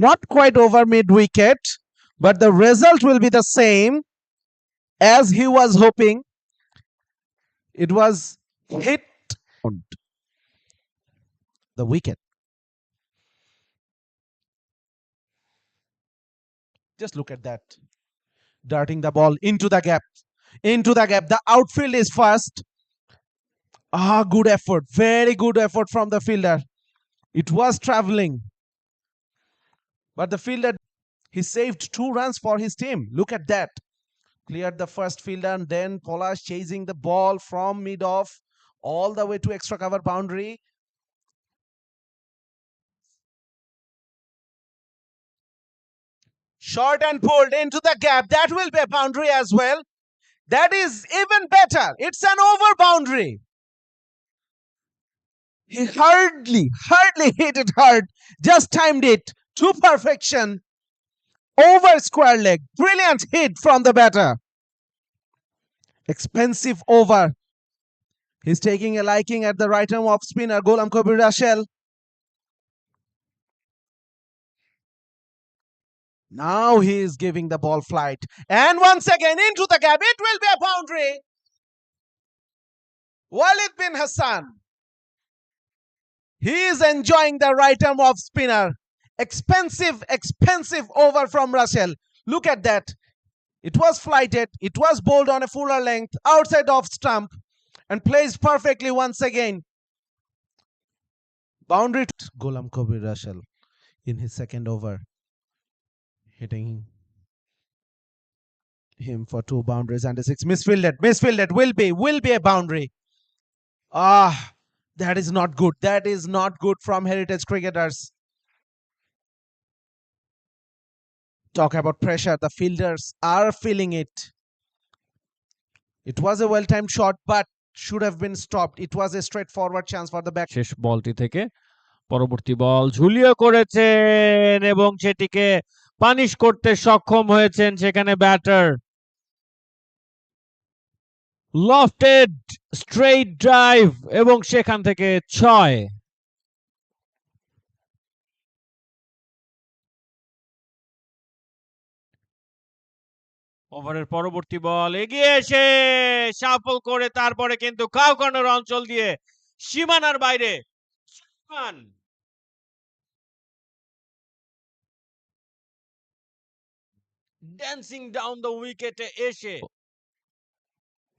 not quite over mid wicket, but the result will be the same as he was hoping. It was hit on the wicket. Just look at that. Darting the ball into the gap. Into the gap. The outfield is first. Good effort. Very good effort from the fielder. It was traveling. But the fielder, he saved 2 runs for his team. Look at that. Cleared the first fielder and then Polash chasing the ball from mid-off all the way to extra cover boundary. Short and pulled into the gap. That will be a boundary as well. That is even better. It's an over boundary. He hardly hit it hard. Just timed it to perfection. Over square leg. Brilliant hit from the batter. Expensive over. He's taking a liking at the right arm off spinner Ghulam Kabir Russell. Now he is giving the ball flight. And once again into the gap. It will be a boundary. Walid bin Hassan. He is enjoying the right arm off spinner. Expensive over from Russell. Look at that. It was flighted. It was bowled on a fuller length outside off stump and placed perfectly once again. Boundary to Ghulam Kabir Russell in his second over. Hitting him for 2 boundaries and a 6. Misfielded. Will be a boundary. That is not good. That is not good from Heritage cricketers. Talk about pressure. The fielders are feeling it. It was a well-timed shot, but should have been stopped. It was a straightforward chance for the back. শেষ বলটি থেকে পরবর্তী বল ঝুলিয়ে করেছেন এবং সেটিকে punish করতে সক্ষম হয়েছেন সেখানে ব্যাটার। লফটেড স্ট্রেইট ড্রাইভ এবং সেখান থেকে 6। ওভারের পরবর্তী বল এগিয়ে এসে শাফল করে তারপরে কিন্তু কাউ কর্নার অঞ্চল দিয়ে সীমানার বাইরে ড্যান্সিং ডাউন দ্য উইকেটে এসে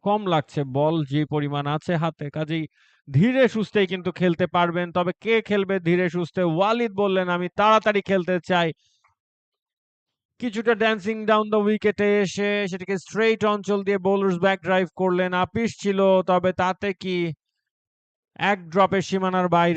কম লাগছে বল যে পরিমাণ আছে হাতে, কাজেই ধীরে সুস্থেই কিন্তু খেলতে পারবেন। তবে কে খেলবে ধীরে সুস্থে? ওয়ালিদ বললেন আমি তাড়াতাড়ি খেলতে চাই। কিছুটা ড্যান্সিং ডাউন দ্য উইকেটে এসে সেটাকে স্ট্রেইট অঞ্চল দিয়ে বোলার্স ব্যাক ড্রাইভ করলেন। আপিস ছিল, তবে তাতে কি এক ড্রপের সীমানার বাইরে।